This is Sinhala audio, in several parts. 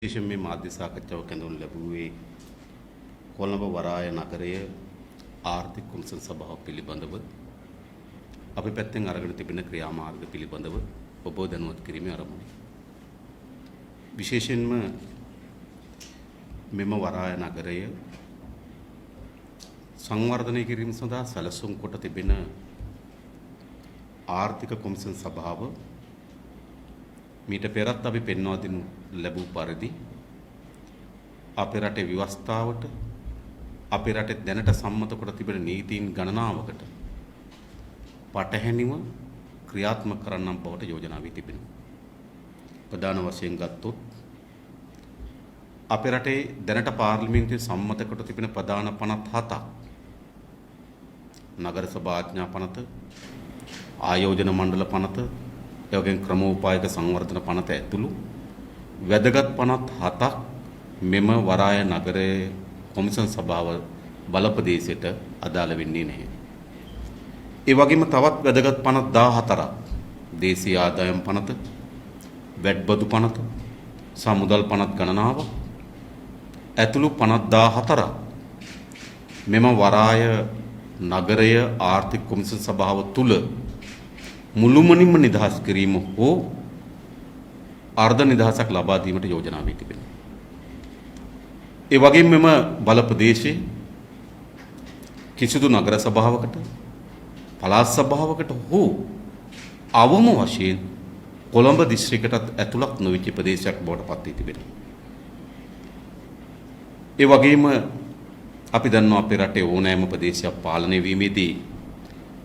විශේෂයෙන් මේ මාධ්‍ය සාකච්ඡාවක් ඇඳවනු ලැබුවේ කොළඹ වරාය නගරයේ ආර්ථික කොමිසම් සභාව පිළිබඳව අපි පැත්තෙන් අරගෙන තිබෙන ක්‍රියාමාර්ග පිළිබඳව ඔබ දැනුවත් කිරීමේ අරමුණ. විශේෂයෙන්ම මෙම වරාය නගරය සංවර්ධනය කිරීම සඳහා සැලසුම් කොට තිබෙන ආර්ථික කොමිසම් සභාව මීට පෙරත් අපි පෙන්වා දෙනු ලැබූ පරිදි අපේ රටේ ව්‍යවස්ථාවට අපේ රටේ දැනට සම්මත කොට තිබෙන නීතීන් ගණනාවකට පටහැනිව ක්‍රියාත්මක කරන්නම් බවට යෝජනා වී තිබෙනවා. ප්‍රධාන වශයෙන් ගත්තොත් අපේ රටේ දැනට පාර්ලිමේන්තුවේ සම්මත කොට තිබෙන ප්‍රධාන පනත් 7ක් නගර සභා ආඥා පනත, ආයෝජන මණ්ඩල පනත, එවැගේම ක්‍රමෝපායක සංවර්ධන පනත ඇතුළු වැදගත් පනත් 7ක් මෙම වරාය නගරයේ කොමිසම් සභාව බලපදේශයට අදාළ වෙන්නේ නැහැ. ඒ වගේම තවත් වැදගත් පනත් 14ක් දේශීය ආදායම් පනත, වැට්බදු පනත, සමුදල් පනත් ගණනාව ඇතුළු පනත් 14ක් මෙම වරාය නගරය ආර්ථික කොමිසම් සභාව තුල මුළුමනින්ම නිදහස් කිරීම හෝ අර්ධ නිදහසක් ලබා දීමට යෝජනා වී තිබෙනවා. ඒ වගේම මෙම බල ප්‍රදේශයේ කිසිදු නගර සභාවකට, පළාත් සභාවකට හෝ අවම වශයෙන් කොළඹ දිස්ත්‍රික්කයටත් ඇතුළත් නොවිච්ච ප්‍රදේශයක් බවට පත් වී තිබෙනවා. ඒ වගේම අපි දන්නවා අපේ රටේ ඕනෑම ප්‍රදේශයක් පාලනය වීමේදී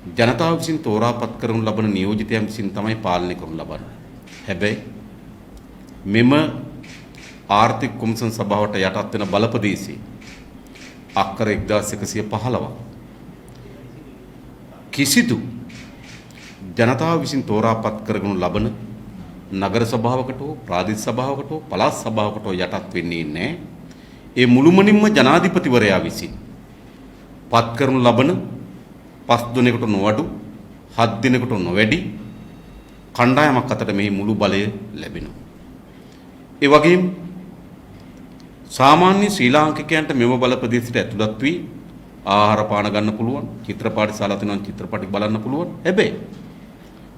ජනතාව විසින් තෝරාපත් කරනු ලබන නියෝජිතයන් විසින් තමයි පාලනය කරනු ලබන්නේ. හැබැයි මෙම ආර්ථික කොමිසම් සභාවට යටත් වෙන බල ප්‍රදේශයේ අක්කර 1115ක් කිසිදු ජනතාව විසින් තෝරාපත් කරගනු ලබන නගර සභාවකට හෝ ප්‍රාදේශ සභාවකට හෝ පළාත් සභාවකට යටත් වෙන්නේ නැහැ. ඒ මුළුමනින්ම ජනාධිපතිවරයා විසින් පත් කරනු ලබන 5 දිනකට නොඅඩු 7 දිනකට නොවැඩි කණ්ඩායමක් අතර මේ මුළු බලය ලැබෙනවා. ඒ වගේම සාමාන්‍ය ශ්‍රී ලාංකිකයන්ට මෙම බල ප්‍රදේශයට ඇතුළත් වී ආහාර පාන ගන්න පුළුවන්, චිත්‍රපටි ශාලා තියෙනවා චිත්‍රපටි බලන්න පුළුවන්. හැබැයි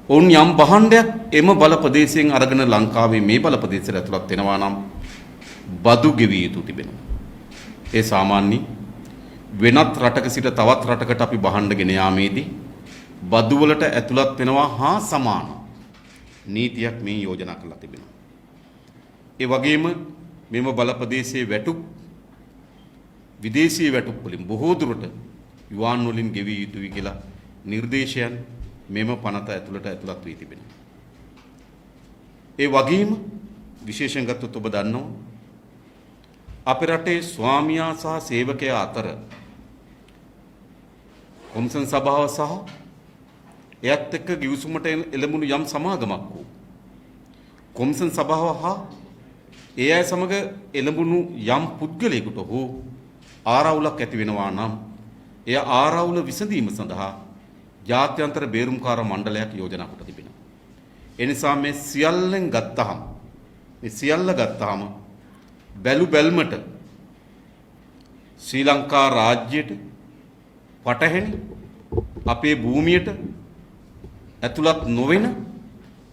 ඔවුන් යම් භාණ්ඩයක් එම බල ප්‍රදේශයෙන් අරගෙන ලංකාවේ මේ බල ප්‍රදේශයට ඇතුළත් වෙනවා නම් බදු ගෙවිය යුතු තිබෙනවා. ඒ සාමාන්‍ය වෙනත් රටක සිට තවත් රටකට අපි භාණ්ඩ ගෙන යාමේදී බදු වලට ඇතුළත් වෙනවා හා සමාන නීතියක් මේ යෝජනා කරලා තිබෙනවා. ඒ වගේම මෙම බල ප්‍රදේශයේ වැටුප් විදේශීය වැටුප් වලින් බොහෝ දුරට යුවාන් වලින් ගෙවිය යුතුයි කියලා නිර්දේශයන් මෙම පනත ඇතුළත් වී තිබෙනවා. ඒ වගේම විශේෂයෙන් ගත්තොත් ඔබ දන්නවා අපේ රටේ ස්වාමියා සහ සේවකයා අතර කොමිසම් සභාව සහ එයත් එක්ක ගිවිසුමට එළඹුණු යම් සමාගමක් වූ කොමිසම් සභාව හා ඒ අය සමග එළඹුණු යම් පුද්ගලයෙකුට හෝ ආරවුලක් ඇති වෙනවා නම් එය ආරවුල විසඳීම සඳහා ජාත්‍යන්තර බේරුම්කාර මණ්ඩලයක් යෝජනා කොට තිබෙනවා. ඒ නිසා මේ සියල්ල ගත්තාම බැලු බැල්මට ශ්‍රී ලංකා රාජ්‍යයට පටහැනි අපේ භූමියට ඇතුළත් නොවන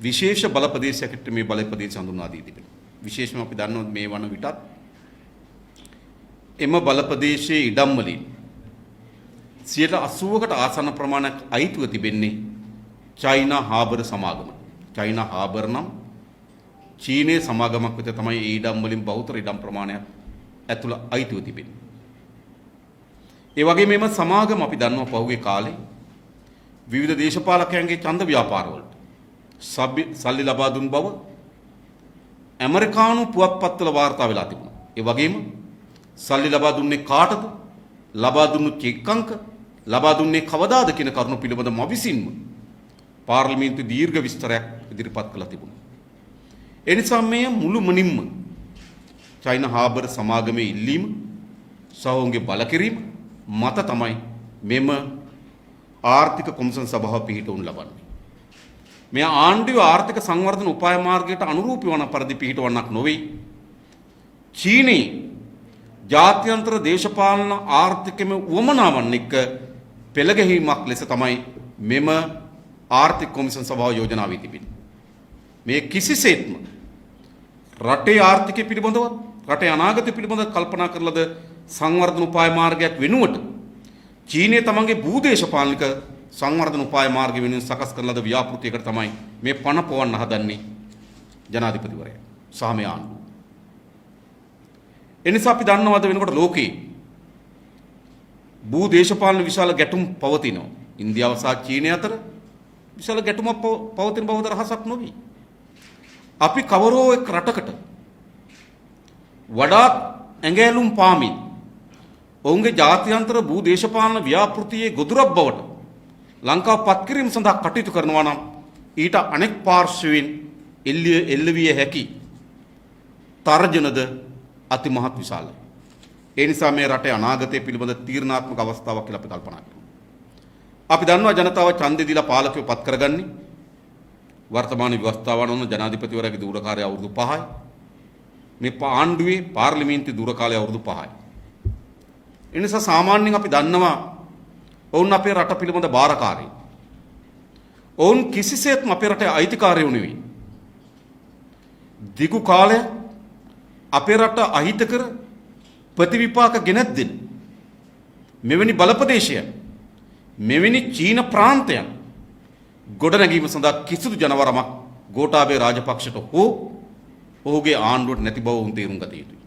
විශේෂ බල ප්‍රදේශයකට මේ බල ප්‍රදේශ හඳුන්වා දී තිබෙනවා. විශේෂම අපි දන්නවා මේ වන විටත් එම බල ප්‍රදේශයේ ඉඩම් වලින් 80%කට ආසන්න ප්‍රමාණයක් අයිතිව තිබෙන්නේ චයිනා හාබර් සමාගම. චයිනා හාබර් නම් චීනයේ සමාගමක් වෙත තමයි ඒ ඉඩම් වලින් බහුතර ඉඩම් ප්‍රමාණයක් ඇතුළ අයිතිව තිබෙන්නේ. ඒ වගේම මෙම සමාගම අපි දන්නවා පහුගිය කාලේ විවිධ දේශපාලකයන්ගේ ඡන්ද ව්‍යාපාර වලට සල්ලි ලබා දුන් බව ඇමරිකානු පුවත්පත්වල වාර්තා වෙලා තිබුණා. ඒ වගේම සල්ලි ලබා දුන්නේ කාටද? ලබා දුන්නු චෙක් අංක ලබා දුන්නේ කවදාද කියන කරුණු පිළිබඳ මම විසින්ම පාර්ලිමේන්තුවේ දීර්ඝ විස්තරයක් ඉදිරිපත් කළා තිබුණා. ඒ නිසා මේ මුළුමනින්ම චයිනා හාබර් සමාගමේ ඉල්ලීම සහ ඔවුන්ගේ බලකිරීම මත තමයි මෙම ආර්ථික කොමිසම් සභාව පිහිටවනු ලබන්නේ. මේ ආණ්ඩුවේ ආර්ථික සංවර්ධන උපාය මාර්ගයට අනුරූපී වන පරිදි පිහිටවන්නක් නොවේ. චීනයේ ජාත්‍යන්තර දේශපාලන ආර්ථිකම උවමනාවන් එක්ක පෙළගැහිමක් ලෙස තමයි මෙම ආර්ථික කොමිසම් සභාව යෝජනා වී තිබෙන්නේ. මේ කිසිසේත්ම රටේ ආර්ථිකය පිළිබඳව රටේ අනාගතය පිළිබඳව කල්පනා කරලද සංවර්ධන උපාය මාර්ගයක් වෙනුවට චීනය තමන්ගේ භූදේශපාලනික සංවර්ධන උපාය මාර්ග වෙනුවෙන් සකස් කරන ලද ව්‍යාපෘතියකට තමයි මේ පණ පොවන්න හදන්නේ ජනාධිපතිවරයා සහ මේ ආණ්ඩුව. එනිසා අපි දන්නවද වෙනකොට ලෝකේ භූදේශපාලන විශාල ගැටුම් පවතිනවා. ඉන්දියාව සහ චීනය අතර විශාල ගැටුමක් පවතින බව රහසක් නොවේ. අපි කවරෝ එක් රටකට වඩාත් ඇඟැලුම් පාමින් ඔවුන්ගේ ජාත්‍යන්තර භූදේශපාලන ව්‍යාපෘතියේ ගොදුරක් බවට ලංකාව පත් කිරීම සඳහා කටයුතු කරනවා නම් ඊට අනෙක් පාර්ශ්වයෙන් එල්ලවිය හැකි තර්ජනද අතිමහත් විශාලයි. ඒ නිසා මේ රටේ අනාගතය පිළිබඳ තීරණාත්මක අවස්ථාවක් කියලා අපි කල්පනා කරනවා. අපි දන්නවා ජනතාව ඡන්දෙ දීලා පාලකයෝ පත් කරගන්නේ වර්තමාන ව්‍යවස්ථාව අනුව ජනාධිපතිවරයාගේ දුර කාලය අවුරුදු 5යි. මේ ආණ්ඩුවේ පාර්ලිමේන්තුවේ දුර කාලය අවුරුදු 5යි. ඒ නිසා සාමාන්‍යයෙන් අපි දන්නවා ඔවුන් අපේ රට පිළිබඳ බාරකාරයි. ඔවුන් කිසිසේත්ම අපේ රටේ අයිතිකාරයෝ නෙවෙයි. දිගු කාලයක් අපේ රට අහිතකර ප්‍රතිවිපාක ගෙනත් දෙන මෙවැනි බලපදේශයන් මෙවැනි චීන ප්‍රාන්තයන් ගොඩනැගීම සඳහා කිසිදු ජනවරමක් ගෝඨාභය රාජපක්ෂට හෝ ඔහුගේ ආණ්ඩුවට නැති බව උන් තේරුම් ගත යුතුයි.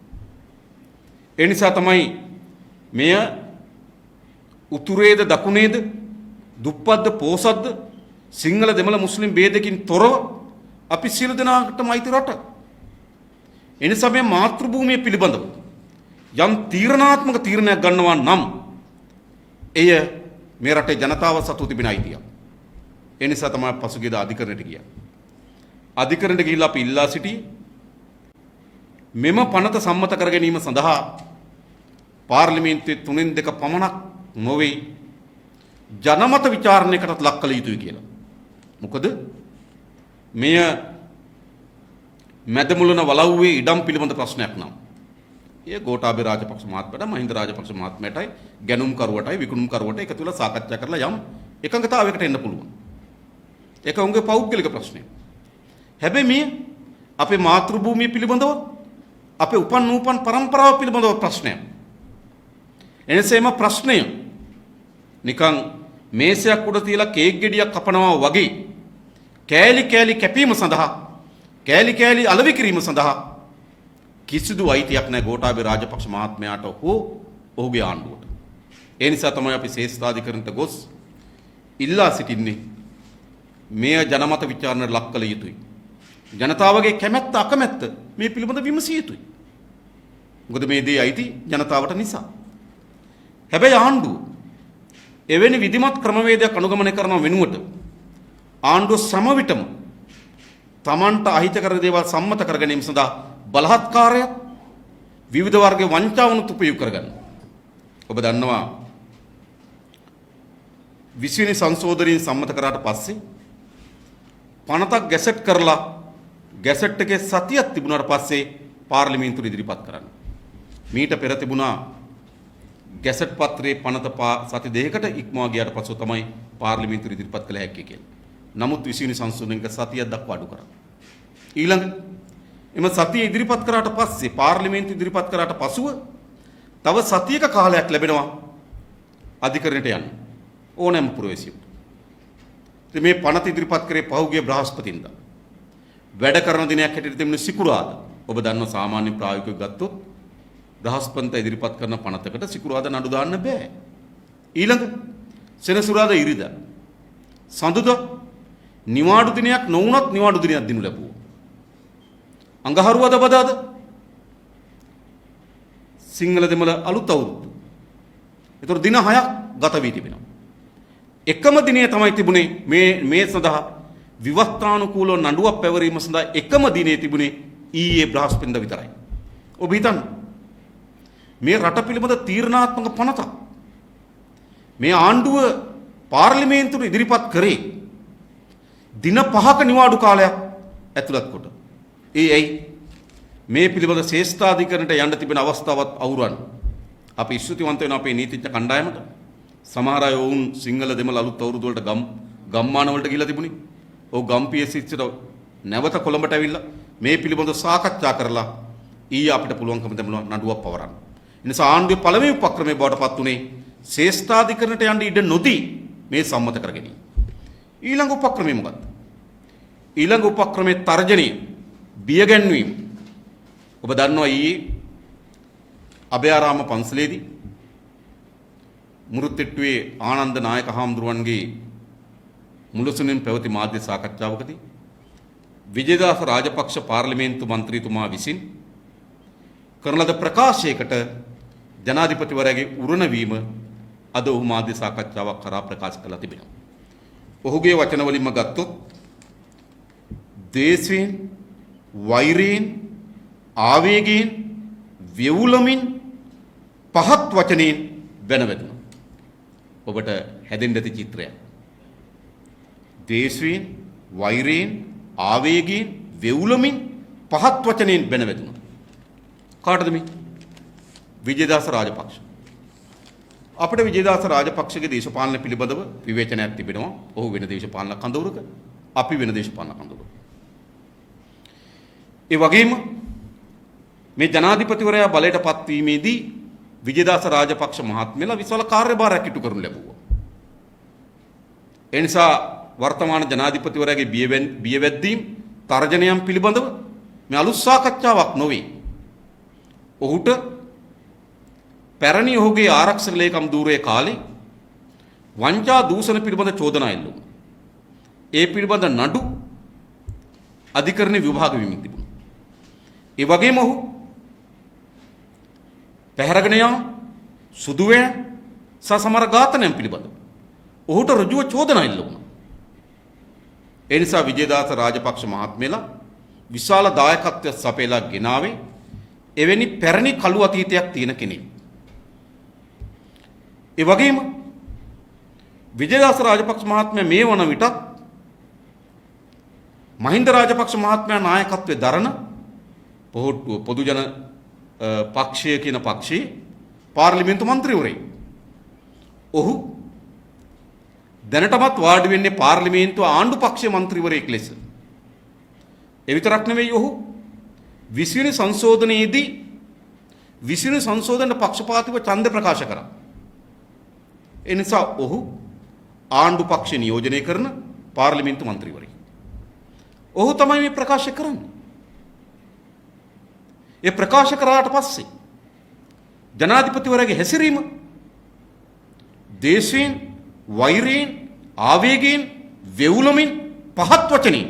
ඒ නිසා තමයි මෙය උතුරේද දකුණේද දුප්පත්ද පෝසත්ද සිංහල දෙමළ මුස්ලිම් ભેදකින් තොරව අපි සියලු දෙනාටම අයිති රට. එනිසා මේ මාතෘභූමිය පිළිබඳව යම් තීරණාත්මක තීරණයක් ගන්නවා නම් එය මේ රටේ ජනතාව සතු තිබෙන අයිතියක්. ඒ නිසා තමයි පසුගියදා අධිකරණයට ගියා. අධිකරණයට ගිහිල්ලා අපි ඉල්ලා සිටියේ මෙම පනත සම්මත කර ගැනීම සඳහා පාර්ලිමේන්තුවේ 3/2 පමණක් නොවේ ජනමත විචාරණයකටත් ලක් කළ යුතුයි කියලා. මොකද මෙය මැදමුලන වලව්වේ ඉඩම් පිළිබඳ ප්‍රශ්නයක් නම් ඒ ගෝඨාභය රාජපක්ෂ මහත්මයාට මහින්ද රාජපක්ෂ මහත්මයාටයි ගැනුම් කරුවටයි විකුණුම් කරුවට එකතු වෙලා සාකච්ඡා කරලා යම් එකඟතාවයකට එන්න පුළුවන්. ඒක උන්ගේ පෞද්ගලික ප්‍රශ්නයක්. හැබැයි මේ අපේ මාතෘභූමිය පිළිබඳව අපේ උපන් පරම්පරාව පිළිබඳව ප්‍රශ්නයක්. එනිසේම ප්‍රශ්නය නිකන් මේසයක් උඩ තියලා කේක් ගෙඩියක් කපනවා වගේ කෑලි කෑලි කැපීම සඳහා කෑලි කෑලි අලෙවි කිරීම සඳහා කිසිදු අයිතියක් නැහැ ගෝඨාභය රාජපක්ෂ මහත්මයාට හෝ ඔහුගේ ආණ්ඩුවට. ඒ නිසා තමයි අපි ශ්‍රේෂ්ඨාධිකරණයට ගොස් ඉල්ලා සිටින්නේ මෙය ජනමත විචාරණයට ලක් කළ යුතුයි. ජනතාවගේ කැමැත්ත අකමැත්ත මේ පිළිබඳ විමසිය යුතුයි. මොකද මේ දේ අයිති ජනතාවට නිසා. හැබැයි ආණ්ඩුව එවැනි විධිමත් ක්‍රමවේදයක් අනුගමනය කරන වෙනුවට ආණ්ඩුව සම විටම තමන්ට අහිතකර දේවල් සම්මත කර ගැනීම සඳහා බලහත්කාරයක් විවිධ වර්ගයේ වංචාවනුත් උපයෝග කරගන්නවා. ඔබ දන්නවා 20 වෙනි සංශෝධනයෙන් සම්මත කරාට පස්සේ පනතක් ගැසට් කරලා ගැසට් එකේ සතියක් තිබුණාට පස්සේ පාර්ලිමේන්තුවට ඉදිරිපත් කරන්න. මීට පෙර තිබුණා ගැසට් පත්‍රයේ පනත සති දෙකකට ඉක්මවා ගියාට පස්සෙ තමයි පාර්ලිමේන්තුවට ඉදිරිපත් කළ හැකි කියලා. නමුත් 20 වෙනි සංශෝධනයක සතියක් දක්වා අඩු කරා. ඊළඟ එම සතිය ඉදිරිපත් කරාට පස්සේ පාර්ලිමේන්තුව ඉදිරිපත් කරාට පසුව තව සතියක කාලයක් ලැබෙනවා අධිකරණයට යන්න ඕනෑම පුරවැසියෙකුට. ඉතින් මේ පනත ඉදිරිපත් කරේ පහුගිය බ්‍රහස්පතින්දා. වැඩ කරන දිනයක් හැටියට තිබුණේ සිකුරාදා. ඔබ දන්න සාමාන්‍ය ප්‍රායෝගිකව ගත්තොත් බ්‍රහස්පතින්දා ඉදිරිපත් කරන පනතකට සිකුරාදා නඩු දාන්න බෑ. ඊළඟ සෙනසුරාදා ඉරිදා සඳුදා නිවාඩු දිනයක් නොවුනත් නිවාඩු දිනයක් දිනු ලැබුවා. අඟහරුවාදා බදාදා සිංහල දෙමළ අලුත් අවුරුද්ද. ඒතර දින 6ක් ගත වී තිබෙනවා. එකම දිනය තමයි තිබුණේ මේ සඳහා විවස්ථානුකූලව නඩුවක් පැවරීම සඳහා එකම දිනේ තිබුණේ ඊයේ බ්‍රහස්පතින්දා විතරයි. ඔබ හිතන්න මේ රට පිළිබඳ තීරණාත්මක පනතක් මේ ආණ්ඩුව පාර්ලිමේන්තුවට ඉදිරිපත් කරේ දින 5ක නිවාඩු කාලයක් ඇතුළත් කොට. ඇයි මේ පිළිබඳ ශ්‍රේෂ්ඨාධිකරණයට යන්න තිබෙන අවස්ථාවත් අවුරන් අපි ස්තුතිවන්ත වෙන අපේ නීතිඥ කණ්ඩායමට. සමහර අය වුන් සිංහල දෙමළ අලුත් අවුරුදු වලට ගම්මාන වලට ගිහිලා තිබුණේ. ඔව් ගම්පියසිට නැවත කොළඹට ඇවිල්ලා මේ පිළිබඳව සාකච්ඡා කරලා ඊයේ අපිට පුළුවන්කම තිබුණා නඩුවක් පවරන්න. ඒ නිසා ආණ්ඩුවේ පළවෙනි උපක්‍රමයේ බවට පත් උනේ ශ්‍රේෂ්ඨාධිකරණයට යන්න ඉඩ නොදී මේ සම්මත කර ගැනීම. ඊළඟ උපක්‍රමය මොකක්ද? ඊළඟ උපක්‍රමයේ තර්ජනීය බියගැන්වීම. ඔබ දන්නවා ඊයේ අභයාරාම පන්සලේදී මුරුත්තිට්ටුවේ ආනන්ද නායක හාමුදුරුවන්ගේ මුලසුනින් පැවති මාධ්‍ය සාකච්ඡාවකදී විජේදාස රාජපක්ෂ පාර්ලිමේන්තු මන්ත්‍රීතුමා විසින් කරන ලද ප්‍රකාශයකට ජනාධිපතිවරයාගේ උරණවීම අද ඔහු මාධ්‍ය සාකච්ඡාවක් කරා ප්‍රකාශ කළා තිබෙනවා. ඔහුගේ වචන වලින්ම ගත්තොත් දේශයෙන් වෛරයෙන් ආවේගයෙන් වෙවුලමින් පහත් වචනෙන් බැනවැදුණා. ඔබට හැදෙන්න ඇති චිත්‍රයක්. දේශයෙන් වෛරයෙන් ආවේගයෙන් වෙවුලමින් පහත් වචනෙන් බැනවැදුණා. කාටද මේ? විජේදාස රාජපක්ෂ. අපිට විජේදාස රාජපක්ෂගේ දේශපාලන පිළිබඳව විවේචනයක් තිබෙනවා. ඔහු වෙන දේශපාලන කඳවුරක, අපි වෙන දේශපාලන කඳවුරක. ඒ වගේම මේ ජනාධිපතිවරයා බලයට පත්වීමේදී විජේදාස රාජපක්ෂ මහත්මයාලා විශාල කාර්යභාරයක් ඉටු කරනු ලැබුවා. ඒ නිසා වර්තමාන ජනාධිපතිවරයාගේ බියවැද්දීම් තර්ජනයන් පිළිබඳව මේ අලුත් සාකච්ඡාවක් නොවේ. ඔහුට පැරණි ඔහුගේ ආරක්ෂක ලේකම් ධූරයේ කාලේ වංචා දූෂණ පිළිබඳ චෝදනා එල්ල වුණා. ඒ පිළිබඳ නඩු අධිකරණ විභාග වෙමින් තිබුණා. ඒ වගේම ඔහු පැහැරගෙන යාම සුදුවේ සහ සමහර ඝාතනයන් පිළිබඳව ඔහුට ඍජුව චෝදනා එල්ල වුණා. ඒ නිසා විජේදාස රාජපක්ෂ මහත්මයාලා විශාල දායකත්වයක් සපයලා ගෙනාවේ එවැනි පැරණි කළු අතීතයක් තියෙන කෙනෙක්. ඒ වගේම විජේදාස රාජපක්ෂ මහත්මයා මේ වන විටත් මහින්ද රාජපක්ෂ මහත්මයා නායකත්වයේ දරන පොහොට්ටුව පොදු ජන පක්ෂය කියන පක්ෂයේ පාර්ලිමේන්තු මන්ත්‍රීවරයෙක්. ඔහු දැනටමත් වාඩි වෙන්නේ පාර්ලිමේන්තුව ආණ්ඩු පක්ෂයේ මන්ත්‍රීවරයෙක් ලෙස. ඒ විතරක් නෙවෙයි ඔහු 20 වෙනි සංශෝධනයේදී 20 වෙනි සංශෝධනයේ පක්ෂපාතීව ඡන්ද ප්‍රකාශ කරා. ඒ නිසා ඔහු ආණ්ඩු පක්ෂ නියෝජනය කරන පාර්ලිමේන්තු මන්ත්‍රීවරයෙක්. ඔහු තමයි මේ ප්‍රකාශ කරන්නේ. ඒ ප්‍රකාශ කරාට පස්සේ ජනාධිපතිවරයාගේ හැසිරීම දේශයෙන් වෛරයෙන් ආවේගයෙන් වෙවුලමින් පහත් වචනින්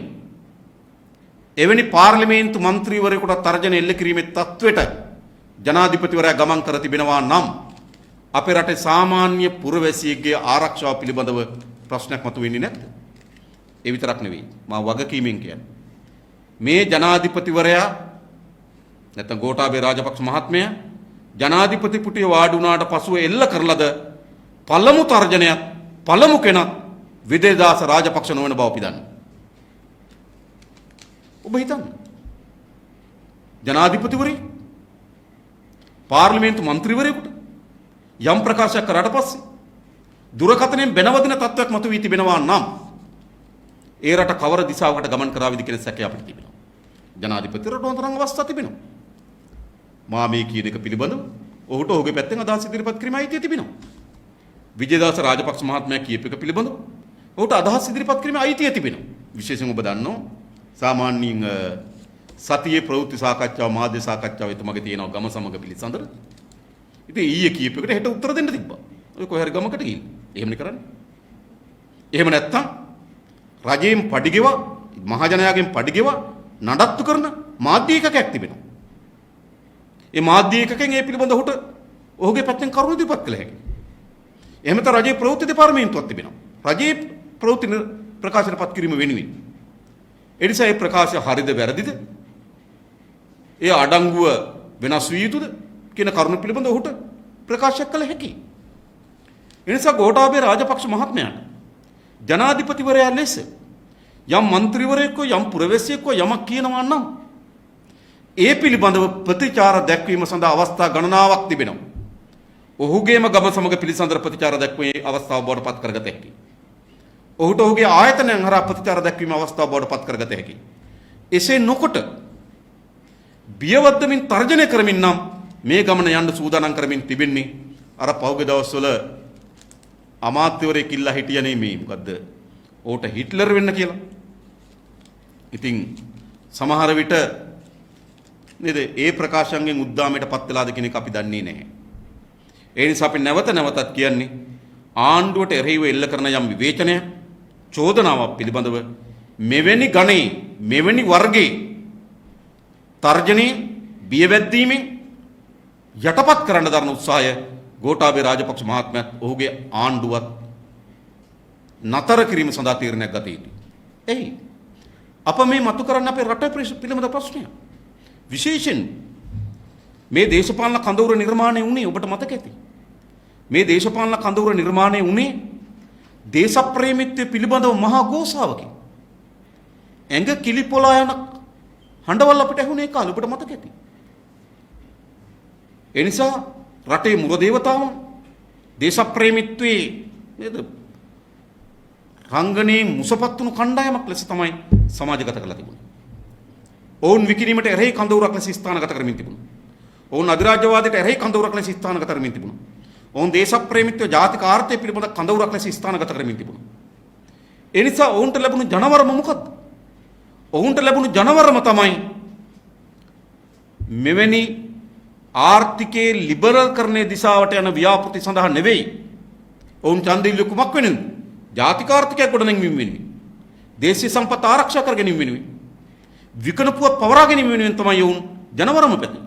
එවැනි පාර්ලිමේන්තු මන්ත්‍රීවරයෙකුට තර්ජන එල්ල කිරීමේ තත්වෙට ජනාධිපතිවරයා ගමන් කර තිබෙනවා නම් අපේ රටේ සාමාන්‍ය පුරවැසියෙක්ගේ ආරක්ෂාව පිළිබඳව ප්‍රශ්නයක් මතුවෙන්නේ නැද්ද? ඒ විතරක් නෙවෙයි මා වගකීමෙන් කියන්නේ මේ ජනාධිපතිවරයා නැත්නම් ගෝඨාභය රාජපක්ෂ මහත්මයා ජනාධිපති පුටිය වාඩි වුණාට පසුව එල්ල කරලද පළමු තර්ජනයක් පළමු කෙනක් විජේදාස රාජපක්ෂ නොවන බව අපි දන්නවා. ඔබ හිතන්න ජනාධිපතිවරයෙක් පාර්ලිමේන්තු මන්ත්‍රීවරයෙකුට යම් ප්‍රකාශයක් කරාට පස්සේ දුරකථනයෙන් බැනවදින තත්ත්වයක් මතුවී තිබෙනවා නම් ඒ රට කවර දිශාවකට ගමන් කරාවිද කියන සැකය අපිට තිබෙනවා. ජනාධිපතිවරට උන්තරංග අවස්ථා තිබෙනවා. මා මේ කියන එක පිළිබඳව ඔහුට ඔහුගේ පැත්තෙන් අදහස් ඉදිරිපත් කිරීමයි අයිතිය තිබෙනවා. විජේදාස රාජපක්ෂ මහත්මයා කියප එක පිළිබඳව ඔහුට අදහස් ඉදිරිපත් කිරීමේ අයිතිය තිබෙනවා. විශේෂයෙන් ඔබ දන්නවා සාමාන්‍යයෙන් සතියේ ප්‍රවෘත්ති සාකච්ඡාව මාධ්‍ය සාකච්ඡාව එතුමගේ තියෙනවා ගම සමග පිළිසඳර. ඉතින් ඊයේ කියප එකට හෙට උත්තර දෙන්න තිබ්බා. ඔය කොහේ හරි ගමකට ගිහින්. එහෙමනේ කරන්නේ. එහෙම නැත්තම් රජයෙන් පඩිගෙව මහජනයාගෙන් පඩිගෙව නඩත්තු කරන මාධ්‍ය ඒකකයක් තිබෙනවා. ඒ මාධ්‍ය ඒකකෙන් ඒ පිළිබඳව ඔහුට ඔහුගේ පැත්තෙන් කරුණු ඉදිරිපත් කළ හැකියි. එහෙම නැත්නම් රජයේ ප්‍රවෘත්ති දෙපාර්තමේන්තුවක් තිබෙනවා. රජයේ ප්‍රවෘත්ති ප්‍රකාශනපත් කිරීම වෙනුවෙන්. ඒ නිසා මේ ප්‍රකාශය හරිද වැරදිද? ඒ අඩංගුව වෙනස් විය යුතුද කියන කරුණු පිළිබඳව ඔහුට ප්‍රකාශ කළ හැකියි. ඒ නිසා ගෝඨාභය රාජපක්ෂ මහත්මයාට ජනාධිපතිවරයා ලෙස යම් മന്ത്രിවරයෙක්ව යම් පුරවැසියෙක්ව යමක් කියනවා නම් ඒ පිළිබඳව ප්‍රතිචාර දැක්වීම සඳහා අවස්ථා ගණනාවක් තිබෙනවා. ඔහුගේම ගම සමග පිළිසඳර ප්‍රතිචාර දැක්වීමේ අවස්ථාව බවට පත් කරගත හැකියි. ඔහුට ඔහුගේ ආයතනයන් හරහා ප්‍රතිචාර දැක්වීම අවස්ථාව බවට පත් කරගත හැකියි. එසේ නොකොට බියවද්දමින් තර්ජනය කරමින් නම් මේ ගමන යන්න සූදානම් කරමින් තිබෙන්නේ අර පෞගේ දවස්වල අමාත්‍යවරයෙක් ඉල්ලා හිටියනේ මේ මොකද්ද ඕට හිට්ලර් වෙන්න කියලා. ඉතින් සමහර විට නේද ඒ ප්‍රකාශයන්ගෙන් උද්දාමයට පත් වෙලාද කියන එක අපි දන්නේ නැහැ. ඒ නිසා අපි නැවත නැවතත් කියන්නේ ආණ්ඩුවට එරෙහිව එල්ල කරන යම් විවේචනයක් චෝදනාවක් පිළිබඳව මෙවැනි ගණේ මෙවැනි වර්ගයේ තර්ජනයේ බියවැද්දීමෙන් යටපත් කරන්න දරන උත්සාහය ගෝඨාභය රාජපක්ෂ මහත්මයාත් ඔහුගේ ආණ්ඩුවත් නතර කිරීම සඳහා තීරණයක් ගත යුතුයි. එයි අප මේ මතු කරන්න අපේ රට පිළිබඳ ප්‍රශ්නය. විශේෂයෙන් මේ දේශපාලන කඳවුර නිර්මාණය වුණේ ඔබට මතක ඇති. මේ දේශපාලන කඳවුර නිර්මාණය වුණේ දේශප්‍රේමීත්වය පිළිබඳව මහා ഘോഷාවකින්. ඇඟ කිලිපොලා යන හඬවල් අපිට ඇහුනේ කාලේ ඔබට මතක ඇති. ඒ නිසා රටේ මුර දේවතාවුන් දේශප්‍රේමීත්වයේ නේද රංගනයේ මුසපත් වුණු කණ්ඩායමක් ලෙස තමයි සමාජගත කරලා තිබුණේ. ඔවුන් විකිණීමට එරෙහි කඳවුරක් ලෙස ස්ථානගත කරමින් තිබුණා. ඔවුන් අධිරාජ්‍යවාදයට එරෙහි කඳවුරක් ලෙස ස්ථානගත කරමින් තිබුණා. ඔවුන් දේශප්‍රේමීත්ව ජාතික ආර්ථය පිළිබඳ කඳවුරක් ලෙස ස්ථානගත කරමින් තිබුණා. ඒ නිසා ඔවුන්ට ලැබුණු ජනවරම මොකද්ද? ඔවුන්ට ලැබුණු ජනවරම තමයි මෙවැනි ආර්ථිකයේ ලිබරල් කරන්නේ දිශාවට යන ව්‍යාපෘති සඳහා නෙවෙයි. ඔවුන් ඡන්දෙ කුමක් වෙනුවෙන්ද? ජාතික ආර්ථිකයක් ගොඩනැගීම වෙනුවෙන්. දේශීය සම්පත් ආරක්ෂා කර ගැනීම වෙනුවෙන්. විකනපුවත් පවරා ගැනීම වෙනුවෙන් තමයි ඔවුන් ජනවරම පැතේ.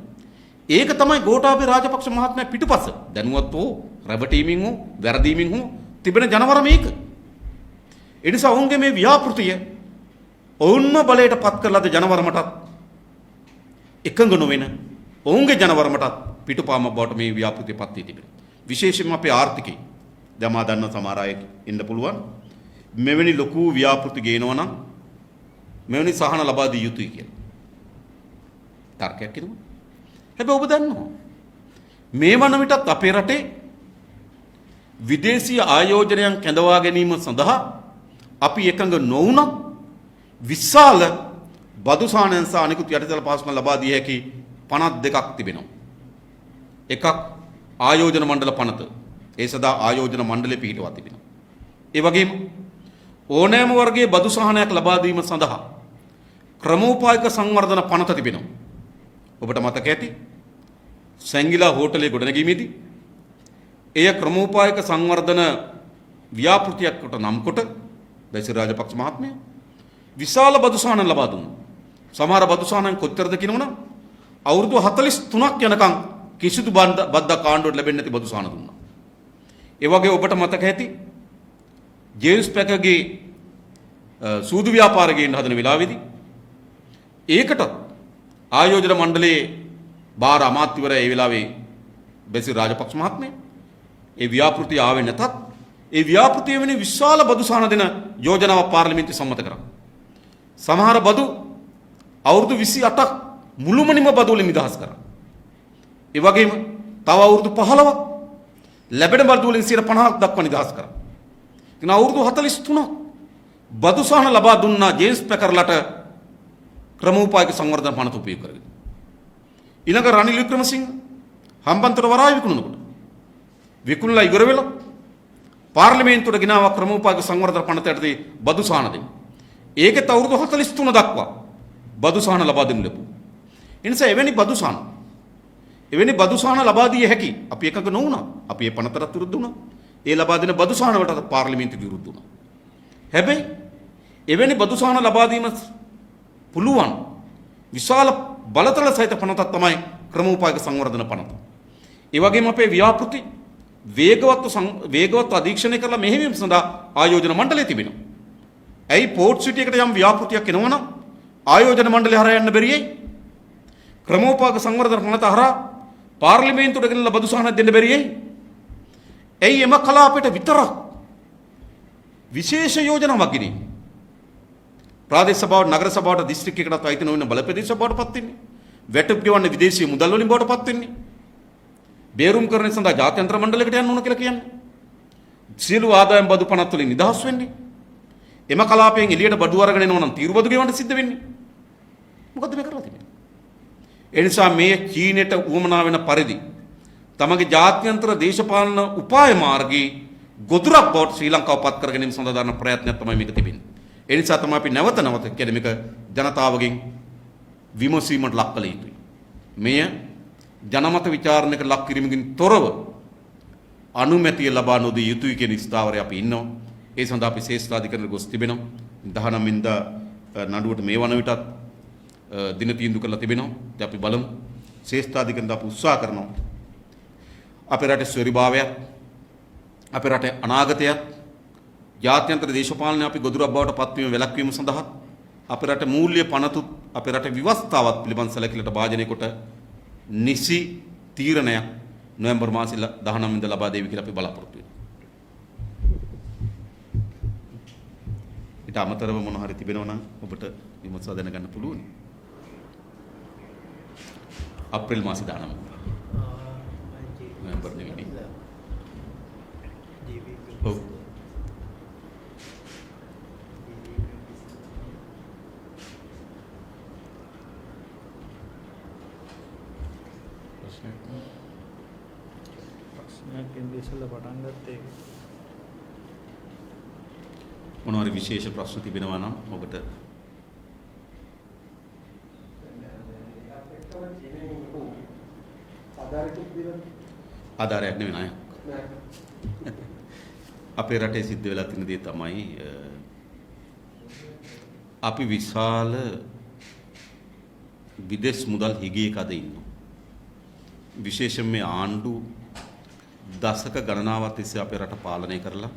ඒක තමයි ගෝඨාභය රාජපක්ෂ මහත්මයා පිටුපස දැනුවත් හෝ රැවටීමෙන් හෝ වැරදීමෙන් හෝ තිබෙන ජනවරම ඒක. ඒ නිසා ඔවුන්ගේ මේ ව්‍යාපෘතිය ඔවුන්ම බලයට පත් කරලාද ජනවරමටත් එකඟ නොවන ඔවුන්ගේ ජනවරමටත් පිටුපාම බවට මේ ව්‍යාපෘතිය පත් වී තිබෙනවා. විශේෂයෙන්ම අපේ ආර්ථිකය දමා දන්න සමහර අය ඉන්න පුළුවන්. මෙවැනි ලොකු ව්‍යාපෘති ගේනවා නම් මෙවැනි සහන ලබා දී යුතුයි කියලා. තර්කයක් කියනවා. හැබැයි ඔබ දන්නවා මේ වන විටත් අපේ රටේ විදේශීය ආයෝජනයන් කැඳවා ගැනීම සඳහා අපි එකඟ නොවුනත් විශාල බදු සාහනයන් සහ අනිකුත් යටිතල පහසුකම් ලබා දී හැකි 52ක් තිබෙනවා. එකක් ආයෝජන මණ්ඩල පනත. ඒ සදා ආයෝජන මණ්ඩලය පිහිටවා තිබෙනවා. ඒ වගේම ඕනෑම වර්ගයේ බදු සහනයක් ලබා දීම සඳහා ක්‍රමෝපායක සංවර්ධන පනත තිබෙනවා. ඔබට මතක ඇති සැංගිලා හෝටලයේ ගොඩනැගීමේදී එය ක්‍රමෝපායක සංවර්ධන ව්‍යාපෘතියකට නම් කොට බැසිල් රාජපක්ෂ මහත්මයා විශාල බදු සහනන් ලබා දුන්නා. සමහර බදු සහනන් කොච්චරද කියනවනම් අවුරුදු 43ක් යනකම් කිසිදු බද්දක් ආණ්ඩුවට ලැබෙන්නේ නැති බදු සහන දුන්නා. ඒ වගේ ඔබට මතක ඇති ජේම්ස් පැකර්ගේ සූදු ව්‍යාපාර ගේන්න හදන වෙලාවේදී ඒකට ආයෝජන මණ්ඩලයේ බාර අමාත්‍යවරයා ඒ වෙලාවේ බැසිල් රාජපක්ෂ මහත්මයා ඒ ව්‍යාපෘතිය ආවේ නැතත් ඒ ව්‍යාපෘතිය වෙන විශාල බදු සහන දෙන යෝජනාවක් පාර්ලිමේන්තුවේ සම්මත කරා. සමහර බදු අවුරුදු 28ක් මුළුමනින්ම බදු වලින් නිදහස් කරා. ඒ වගේම තව අවුරුදු 15ක් ලැබෙන බදු වලින් 50ක් දක්වා නිදහස් කරා. ඉතින් අවුරුදු 43ක් බදු සහන ලබා දුන්නා ජේම්ස් පැකර්ලට ක්‍රමෝපායක සංවර්ධන පනත උපයෝග කරගෙන. ඊළඟ රනිල් වික්‍රමසිංහ හම්බන්තොට වරාය විකුණනකොට විකුණලා ඉවර වෙලා පාර්ලිමේන්තුවට ගෙනාවා ක්‍රමෝපායක සංවර්ධන පනත යටතේ බදු සහන දෙන්න. ඒකත් අවුරුදු 43 දක්වා බදු සහන ලබා දෙන්න ලැබුවා. ඒ නිසා එවැනි බදු සහන ලබා දිය හැකි අපි එකක නොවුණා. අපි ඒ පනතට විරුද්ධ වුණා. ඒ ලබා දෙන බදු සහන වලට පාර්ලිමේන්තුව විරුද්ධ වුණා. හැබැයි එවැනි බදු සහන ලබා දීම පුළුවන් විශාල බලතල සහිත පනතක් තමයි ක්‍රමෝපායක සංවර්ධන පනත. ඒ වගේම අපේ ව්‍යාපෘති වේගවත් අධීක්ෂණය කරලා මෙහෙයවීම සඳහා ආයෝජන මණ්ඩලය තිබෙනවා. ඇයි පෝර්ට් සිටි එකට යම් ව්‍යාපෘතියක් එනවනම් ආයෝජන මණ්ඩලය හරහා යන්න බැරියයි? ක්‍රමෝපායක සංවර්ධන පනත හරහා පාර්ලිමේන්තුවට ගෙනලා බදු සහනක් දෙන්න බැරියයි? ඇයි එම කලාපයට විතරක් විශේෂ යෝජනාවක් ගෙනෙන්නේ? ප්‍රාදේශ සභාවට නගර සභාවට දිස්ත්‍රික්කයකටත් අයිති නොවන බල ප්‍රදේශ සභාවට පත් වෙන්නේ. වැටුප් ගෙවන්නේ විදේශීය මුදල් වලින් බවට පත් වෙන්නේ. බේරුම් කරන සඳහා ජාත්‍යන්තර මණ්ඩලයකට යන්න ඕන කියලා කියන්නේ. සියලු ආදායම් බදු පනත් වලින් නිදහස් වෙන්නේ. එම කලාපයෙන් එළියට බඩු අරගෙන එනවා නම් තීරු බදු ගෙවන්න සිද්ධ වෙන්නේ. මොකද්ද මේ කරලා තිබෙන්නේ? ඒ නිසා මේ චීනෙට උවමනා වෙන පරිදි තමගේ ජාත්‍යන්තර දේශපාලන උපාය මාර්ගී ගොදුරක් බවට ශ්‍රී ලංකාව පත් කර ගැනීම සඳහා දරන ප්‍රයත්නයක් තමයි මේක තිබෙන්නේ. ඒ නිසා තමයි අපි නැවත කියන්නේ මේක ජනතාවගෙන් විමසීමට ලක් කළ යුතුයි. මෙය ජනමත විචාරණයකට ලක් කිරීමකින් තොරව අනුමැතිය ලබා නොදී යුතුයි කියන ස්ථාවරය අපි ඉන්නවා. ඒ සඳහා අපි ශ්‍රේෂ්ඨාධිකරණයට ගොස් තිබෙනවා. 19 වෙනිදා නඩුවට මේ වන විටත් දින තීන්දුව කරලා තිබෙනවා. ඉතින් අපි බලමු. ශ්‍රේෂ්ඨාධිකරණයට අපි උත්සාහ කරනවා. අපේ රටේ ස්වරිභාවයත් අපේ රටේ අනාගතයත් ජාත්‍යන්තර දේශපාලනය අපි ගොදුරක් බවට පත්වීම වැළැක්වීම සඳහා අපේ රටේ මූල්‍ය පනතුත් අපේ රටේ ව්‍යවස්ථාවත් පිළිබඳ සැලකිල්ලට භාජනය කොට නිසි තීරණයක් නොවැම්බර් මාසෙ 19 වෙනිදා ලබා දෙවි කියලා අපි බලාපොරොත්තු වෙනවා. ඊට අමතරව මොන හරි තිබෙනවා නම් ඔබට විමසා දැනගන්න පුළුවන්. අප්‍රේල් මාසෙ 19 නොවැම්බර් නෙවෙයි. ඔව්. ප්‍රශ්නයක් ඉන්දියසල පටන් ගත්තේ මොනවාරි විශේෂ ප්‍රශ්න තිබෙනවා නම් ඔබට ආධාරයක් නෙවෙයි නෑ. අපේ රටේ සිද්ධ වෙලා තියෙන දේ තමයි අපි විශාල විදේශ මුදල් හිගයක අද ඉන්නවා. විශේෂයෙන් මේ ආණ්ඩු දශක ගණනාවක් තිස්සේ අපේ රට පාලනය කරලා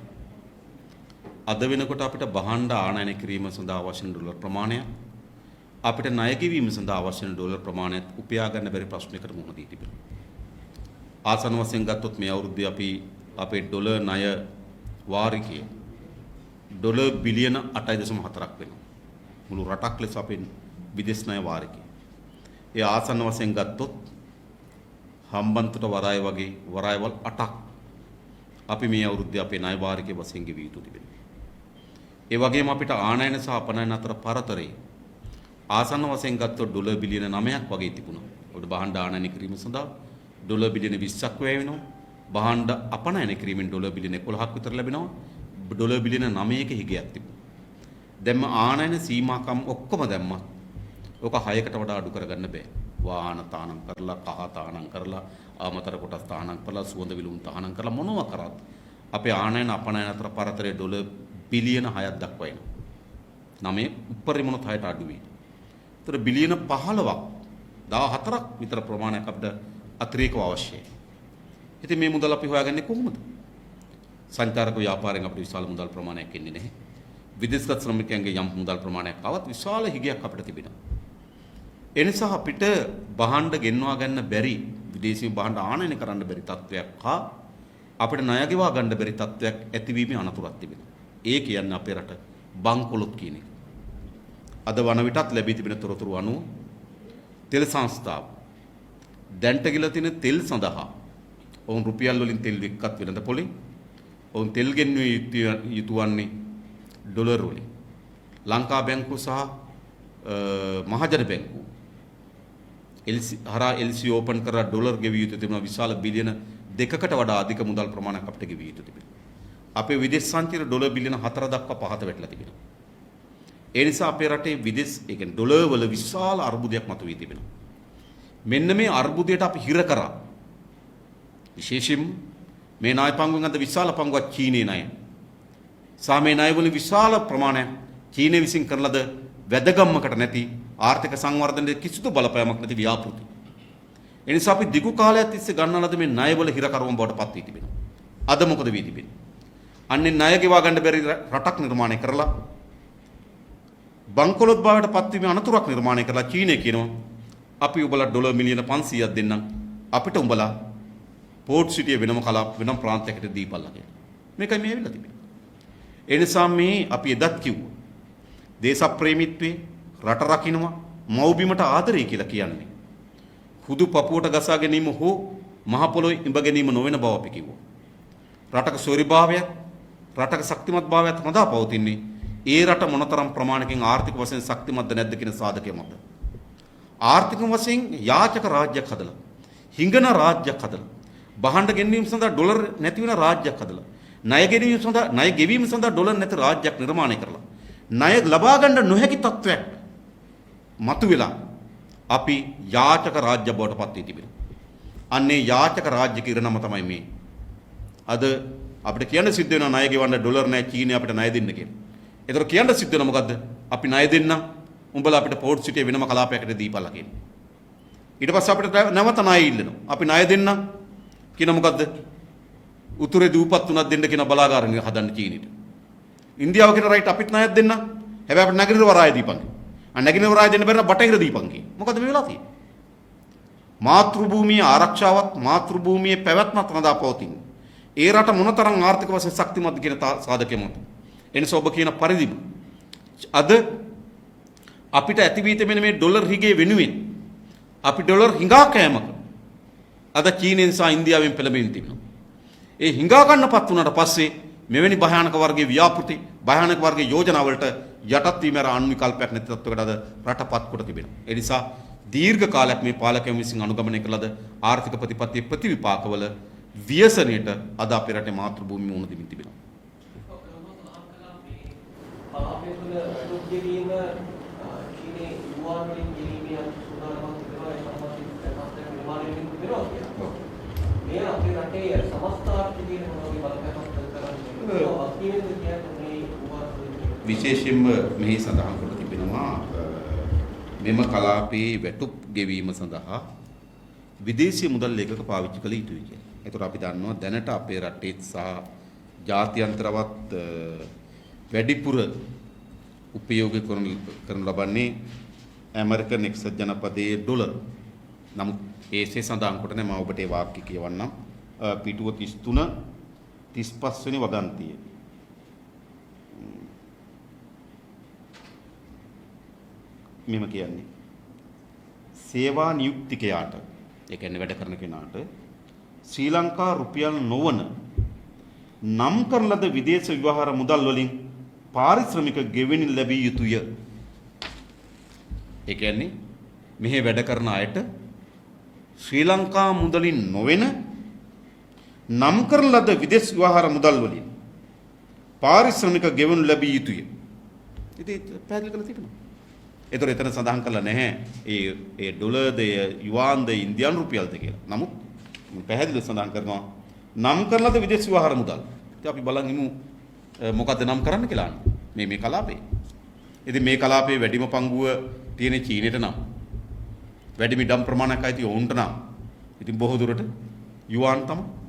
අද වෙනකොට අපිට බහණ්ඩ ආනයන කිරීම සඳහා අවශ්‍ය ඩොලර් ප්‍රමාණය අපිට ණය ගෙවීම සඳහා අවශ්‍ය ඩොලර් ප්‍රමාණයත් උපයා ගන්න බැරි ප්‍රශ්නයකට මුහුණ දී තිබෙනවා. ආසන්න වශයෙන් ගත්තොත් මේ අවුරුද්දේ අපි අපේ ඩොලර් ණය වාරිකය ඩොලර් බිලියන 8.4ක් වෙනවා. මුළු රටක් ලෙස අපේ විදේශ ණය වාරිකය. ඒ ආසන්න වශයෙන් ගත්තොත් හම්බන්තොට වරාය වගේ වරායවල් 8ක් අපි මේ අවුරුද්දේ අපේ ණය වාරිකයේ වශයෙන් ගෙවිය යුතු තිබෙනවා. ඒ වගේම අපිට ආනයන සහ අපනයන අතර පරතරේ ආසන්න වශයෙන් ගත්තොත් ඩොලර් බිලියන 9ක් වගේ තිබුණා. ඔබට බහණ්ඩ ආනයන කිරීම සඳහා ඩොලර් බිලියන 20ක් වැය වෙනවා. බහණ්ඩ අපනයන කිරීමෙන් ඩොලර් බිලියන 11ක් විතර ලැබෙනවා. ඩොලර් බිලියන 9ක හිගයක් තිබුණා. දැන් ආනයන සීමාකම් ඔක්කොම දැම්මා. ඔක 6කට වඩා අඩු කරගන්න බෑ. වාහන තානම් කරලා, කහ තානම් කරලා, ආමතර කොටස් තානම් කරලා, සුවඳ විලවුන් තානම් කරලා මොනවා කරත් අපේ ආනයන අපනයන අතර පරතරේ ඩොලර් බිලියන 6ක් දක්වා එනවා. 9 උපරිමනොත් 6ට අඩු වෙයි. ඒතර බිලියන 15ක් 14ක් විතර ප්‍රමාණයක් අපිට අතිරේකව අවශ්‍යයි. ඉතින් මේ මුදල් අපි හොයාගන්නේ කොහොමද? සංචාරක ව්‍යාපාරයෙන් අපිට විශාල මුදල් ප්‍රමාණයක් එන්නේ නැහැ. විදේශගත ශ්‍රමිකයන්ගේ යම් මුදල් ප්‍රමාණයක් ආවත් විශාල හිගයක් අපිට තිබෙනවා. ඒ නිසා අපිට බහණ්ඩ ගෙන්වා ගන්න බැරි විදේශීය බහණ්ඩ ආනයන කරන්න බැරි තත්වයක් හා අපිට ණය ගෙවා ගන්න බැරි තත්වයක් ඇතිවීමේ අනතුරක් තිබෙනවා. ඒ කියන්නේ අපේ රට බංකොලොත් කියන එක. අද වන විටත් ලැබී තිබෙන තොරතුරු අනුව තෙල් සංස්ථාව දැන්ට ගිලා තියෙන තෙල් සඳහා ඔවුන් රුපියල් වලින් තෙල් වික්කත් වෙනද පොලේ ඔවුන් තෙල් ගෙන්විය යුතු වන්නේ ඩොලර් වලින්. ලංකා බැංකුව සහ මහජන බැංකුව LC ඕපන් කරලා ඩොලර් ගෙවිය යුතු තිබෙනවා විශාල බිලියන 2කට වඩා අධික මුදල් ප්‍රමාණයක් අපිට ගෙවිය යුතු තිබෙනවා. අපේ විදේශ සංචාර ඩොලර් බිලියන 4 දක්වා පහත වැටලා තිබෙනවා. ඒ නිසා අපේ රටේ විදේශ ඒ කියන්නේ ඩොලර් වල විශාල අර්බුදයක් මතුවී තිබෙනවා. මෙන්න මේ අර්බුදයට අපි හිර කරා. විශේෂයෙන්ම මේ ණය පංගුවෙන් අද විශාල පංගුවක් චීනයේ ණය. සාමේ ණය වල විශාල ප්‍රමාණයක් චීනය විසින් කරන ලද වැදගම්මකට නැති ආර්ථික සංවර්ධනයේ කිසිදු බලපෑමක් නැති ව්‍යාපෘති. ඒ නිසා අපි දිගු කාලයක් තිස්සේ ගන්නා ලද මේ ණයවල හිරකරුවන් බවට පත් වී තිබෙනවා. අද මොකද වී තිබෙන්නේ? අන්නේ ණය ගෙවා ගන්න බැරි රටක් නිර්මාණය කරලා බංකොලොත් බවට පත්වීමේ අනතුරක් නිර්මාණය කරලා චීනය කියනවා අපි උඹලා ඩොලර් මිලියන 500ක් දෙන්නම් අපිට උඹලා පෝට් සිටිය වෙනම වෙනම ප්‍රාන්තයකට දීපල්ලා කියලා. මේකයි මේ ඇවිල්ලා තිබෙන්නේ. ඒ නිසා මේ අපි එදත් කිව්වා දේශප්‍රේමීත්වයේ රට රකින්නවා මව්බිමට ආදරය කියලා කියන්නේ හුදු පපුවට ගසා ගැනීම හෝ මහ පොළොවේ ඉඹ ගැනීම නොවන බව අපි කිව්වා. රටක සොරිභාවයක් රටක ශක්තිමත්භාවයක් හොඳා පවතින්නේ ඒ රට මොනතරම් ප්‍රමාණකින් ආර්ථික වශයෙන් ශක්තිමත්ද නැද්ද කියන සාධකය මත. ආර්ථික වශයෙන් යාචක රාජ්‍යයක් හදලා, හිඟන රාජ්‍යයක් හදලා, බහඬ ගෙන්වීම සඳහා ඩොලර් නැති වෙන රාජ්‍යයක් හදලා, ණය ගෙවීම සඳහා ඩොලර් නැති රාජ්‍යයක් නිර්මාණය කරලා, ණය ලබා ගන්න නොහැකි තත්වයක් මතුවෙලා අපි යාචක රාජ්‍ය බවට පත් වී තිබෙනවා. අන්නේ යාචක රාජ්‍ය කිරණම තමයි මේ. අද අපිට කියන්න සිද්ධ වෙනවා ණය ගෙවන්න ඩොලර් නැහැ චීනය අපිට ණය දෙන්න කියලා. ඒතර කියන්න සිද්ධ වෙනවා මොකද්ද? අපි ණය දෙන්න උඹලා අපිට පෝර්ට් සිටියේ වෙනම කලාපයකට දීපල්ලා කියන්නේ. ඊට පස්සේ අපිට නැවත ණය ඉල්ලනවා. අපි ණය දෙන්න කියන මොකද්ද? උතුරේ දූපත් තුනක් දෙන්න කියන බලාගාරණය හදන්න චීනෙට. ඉන්දියාව කියන රයිට් අපිට ණයක් දෙන්න. හැබැයි අපිට නැගිටින වරාය දීපන්. නැගිටින වරාය දෙන්න බැරි නම් බටහිර දීපන් කියන. මොකද්ද මේ වෙලා තියෙන්නේ? මාතෘ භූමියේ ආරක්ෂාවත් මාතෘ භූමියේ පැවැත්මත් රඳා පවතින. ඒ රට මොනතරම් ආර්ථික වශයෙන් ශක්තිමත්ද කියන සාධකය මත. එනිසා ඔබ කියන පරිදිම අද අපිට ඇති වී තිබෙන මේ ඩොලර් හිගේ වෙනුවෙන් අපි ඩොලර් හිඟා කෑමක අද චීනෙන් සහ ඉන්දියාවෙන් පෙළඹෙමින් තිබෙනවා. ඒ හිඟා ගන්නපත් වුණාට පස්සේ මෙවැනි භයානක වර්ගයේ ව්‍යාපෘති භයානක වර්ගයේ යෝජනා වලට යටත් වීම අර අන්විකල්පයක් නැති තත්වයකට අද රටපත් කොට තිබෙනවා. ඒ නිසා දීර්ඝ කාලයක් මේ පාලකයන් විසින් අනුගමනය කළද ආර්ථික ප්‍රතිපත්තියේ ප්‍රතිවිපාකවල ව්‍යසනයට අද අපේ රටේ මාතෘ භූමිය මුහුණ දෙමින් තිබෙනවා. විශේෂයෙන්ම මෙහි සඳහන් කොට තිබෙනවා මෙම කලාපයේ වැටුප් ගෙවීම සඳහා විදේශීය මුදල් ලේඛක පාවිච්චි කළ යුතුයි කියලා. ඒතර අපි දන්නවා දැනට අපේ රටේ සහ ජාත්‍යන්තරවත් වැඩිපුර උපයෝග කරනු ලබන්නේ ඇමරිකන් එක්සත් ජනපදයේ ඩොලර්. නමුත් ඒසේ සඳහන් කොට නැහැ. මම ඔබට ඒ වාක්‍ය කියවන්නම්. පිටුව 33 35 වෙනි වගන්තිය. මෙම කියන්නේ සේවා නියුක්තිකයාට ඒ කියන්නේ වැඩ කරන කෙනාට ශ්‍රී ලංකා රුපියල් නොවන නම් කරන ලද විදේශ ව්‍යවහාර මුදල් වලින් පාරිශ්‍රමික ගෙවෙනි ලැබිය යුතුය. ඒ කියන්නේ මෙහි වැඩ කරන අයට ශ්‍රී ලංකා මුදලින් නොවන නම් කරන ලද විදේශ ව්‍යවහාර මුදල් වලින් පාරිශ්‍රමික ගෙවෙනු ලැබිය යුතුය. ඉතින් පැහැදිලි කරලා තිබෙනවා. ඒතර එතන සඳහන් කරලා නැහැ ඒ ඩොලර්ද යුවාන්ද ඉන්දියානු රුපියල්ද කියලා. නමුත් පැහැදිලිව සඳහන් කරනවා නම් කරන ලද විදේශ ව්‍යවහාර මුදල්. ඉතින් අපි බලන් ඉමු මොකද්ද නම් කරන්න කියලා. මේ කලාපේ. ඉතින් මේ කලාපේ වැඩිම පංගුව තියෙන චීනෙට නම් වැඩිම ඉඩම් ප්‍රමාණයක් අයිති ඔවුන්ට නම් ඉතින් බොහෝ දුරට යුවාන් තමයි.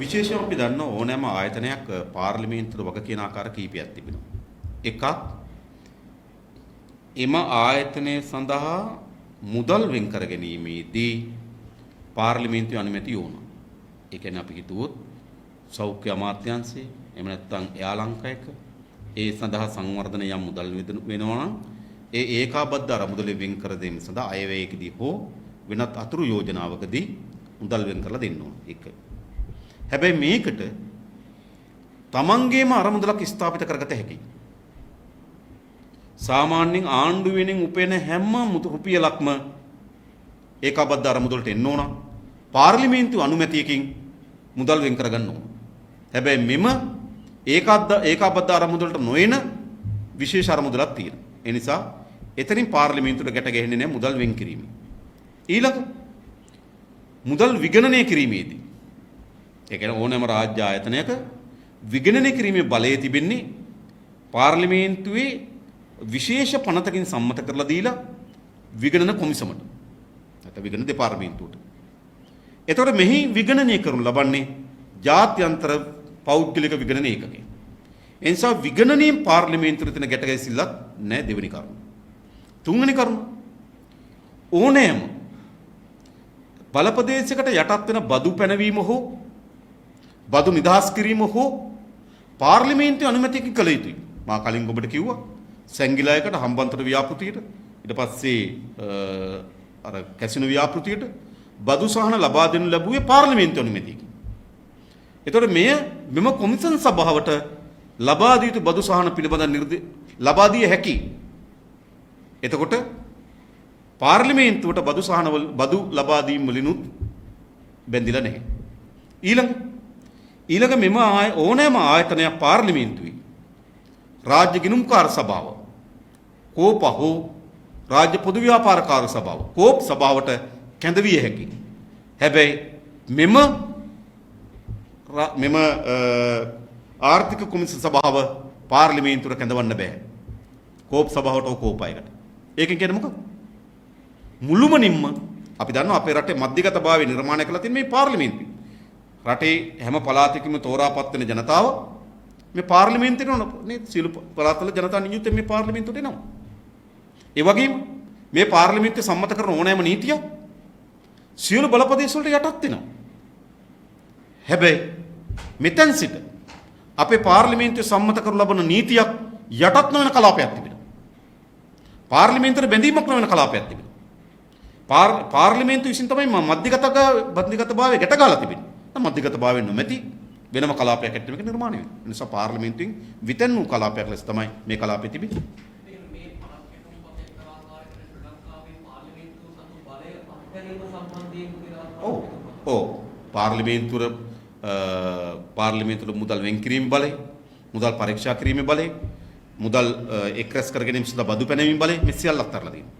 විශේෂයෙන් අපි දන්න ඕනෑම ආයතනයක් පාර්ලිමේන්තුවට වග කියන ආකාර කීපයක් තිබෙනවා. එකක් එම ආයතනය සඳහා මුදල් වෙන් කර ගැනීමේදී පාර්ලිමේන්තුවේ අනුමැතිය ඕන. ඒ කියන්නේ අපි හිතුවොත් සෞඛ්‍ය අමාත්‍යාංශය එහෙම නැත්නම් එයාලංකයක ඒ සඳහා සංවර්ධන යම් මුදල් වෙනවා නම් ඒ ඒකාබද්ධ අරමුදල වෙන් කර දීම සඳහා අයවැයකදී හෝ වෙනත් අතුරු යෝජනාවකදී මුදල් වෙන් කරලා දෙන්න ඕන. ඒක හැබැයි මේකට තමන්ගේම අරමුදලක් ස්ථාපිත කරගත හැකියි. සාමාන්‍යයෙන් ආණ්ඩුව වෙනින් උපයන හැම රුපියලක්ම ඒකාබද්ධ අරමුදලට එන්න ඕන. පාර්ලිමේන්තුව අනුමැතියකින් මුදල් වෙන් කරගන්න ඕන. හැබැයි මෙම ඒකාබද්ධ අරමුදලට නොයන විශේෂ අරමුදලක් තියෙනවා. ඒ නිසා එතනින් පාර්ලිමේන්තුවට ගැට ගැහෙන්නේ නැහැ මුදල් වෙන් කිරීම. ඊළඟ මුදල් විගණනය කිරීමේදී ඒ කියන්නේ ඕනෑම රාජ්‍ය ආයතනයක විගණනය කිරීමේ බලය තිබෙන්නේ පාර්ලිමේන්තුවේ විශේෂ පනතකින් සම්මත කරලා දීලා විගණන කොමිසමට. නැත්නම් විගණන දෙපාර්තමේන්තුවට. එතකොට මෙහි විගණනය කරනු ලබන්නේ ජාත්‍යන්තර පෞද්ගලික විගණන ඒකකය. ඒ නිසා විගණනයේ පාර්ලිමේන්තුවේ තියෙන ගැට ගැසිල්ලක් නැහැ දෙවෙනි කරුණ. තුන්වෙනි කරුණ ඕනෑම බල ප්‍රදේශයකට යටත් වෙන බදු පැනවීම හෝ බදු නිදහස් කිරීම හෝ පාර්ලිමේන්තුවේ අනුමැතියකින් කළ යුතුයි. මා කලින් ඔබට කිව්වා සැංගිලායකට හම්බන්තොට ව්‍යාපෘතියට ඊට පස්සේ අර කැසිනෝ ව්‍යාපෘතියට බදු සහන ලබා දෙනු ලැබුවේ පාර්ලිමේන්තු අනුමැතියකින්. එතකොට මෙම කොමිෂන් සභාවට ලබා දී යුතු බදු සහන පිළිබඳ ලබා දිය හැකි. එතකොට පාර්ලිමේන්තුවට බදු ලබා දීම වලිනුත් බැඳිලා නැහැ. ඊළඟ මෙම ඕනෑම ආයතනයක් පාර්ලිමේන්තුවේ රාජ්‍ය ගිණුම්කාර සභාව කෝප හෝ රාජ්‍ය පොදු ව්‍යාපාර කාර්ය සභාව කෝප් සභාවට කැඳවිය හැකි. හැබැයි මෙම ආර්ථික කොමිෂන් සභාව පාර්ලිමේන්තුවට කැඳවන්න බෑ. කෝප් සභාවට හෝ කෝපයකට. ඒකෙන් කියන්නේ මොකක්ද? මුළුමනින්ම අපි දන්නවා අපේ රටේ මධ්‍යගතභාවය නිර්මාණය කළා තියෙන මේ පාර්ලිමේන්තුව. රටේ හැම පළාතකම තෝරාපත් වෙන ජනතාව මේ පාර්ලිමේන්තුවට නේද? සියලු පළාත්වල ජනතා නියුත්තේ මේ පාර්ලිමේන්තුවට එනවා. ඒ වගේම මේ පාර්ලිමේන්තුවේ සම්මත කරන ඕනෑම නීතියක් සියලු බලපදේශ වලට යටත් වෙනවා. හැබැයි මෙතෙන් සිට අපේ පාර්ලිමේන්තුවේ සම්මත කරන ලබන නීතියක් යටත් නොවන කලාපයක් තිබෙනවා. පාර්ලිමේන්තුවේ බැඳීමක් නොවන කලාපයක් තිබෙනවා. පාර්ලිමේන්තුව විසින් තමයි මධ්‍යගතභාවය ගැට ගහලා තිබෙන්නේ. මධ්‍යගතභාවයෙන් නොමැති වෙනම කලාපයක් ඇත්තට මේක නිර්මාණය වෙනවා. ඒ නිසා පාර්ලිමේන්තුවෙන් විතන් වූ කලාපයක් ලෙස තමයි මේ කලාපය තිබෙන්නේ. ඔව් පාර්ලිමේන්තුවල මුදල් වෙන් කිරීමේ බලය, මුදල් පරීක්ෂා කිරීමේ බලය, මුදල් එක් රැස් කර ගැනීම සඳහා බදු පැනවීම බලය මේ සියල්ල අත්හැරලා තියෙනවා.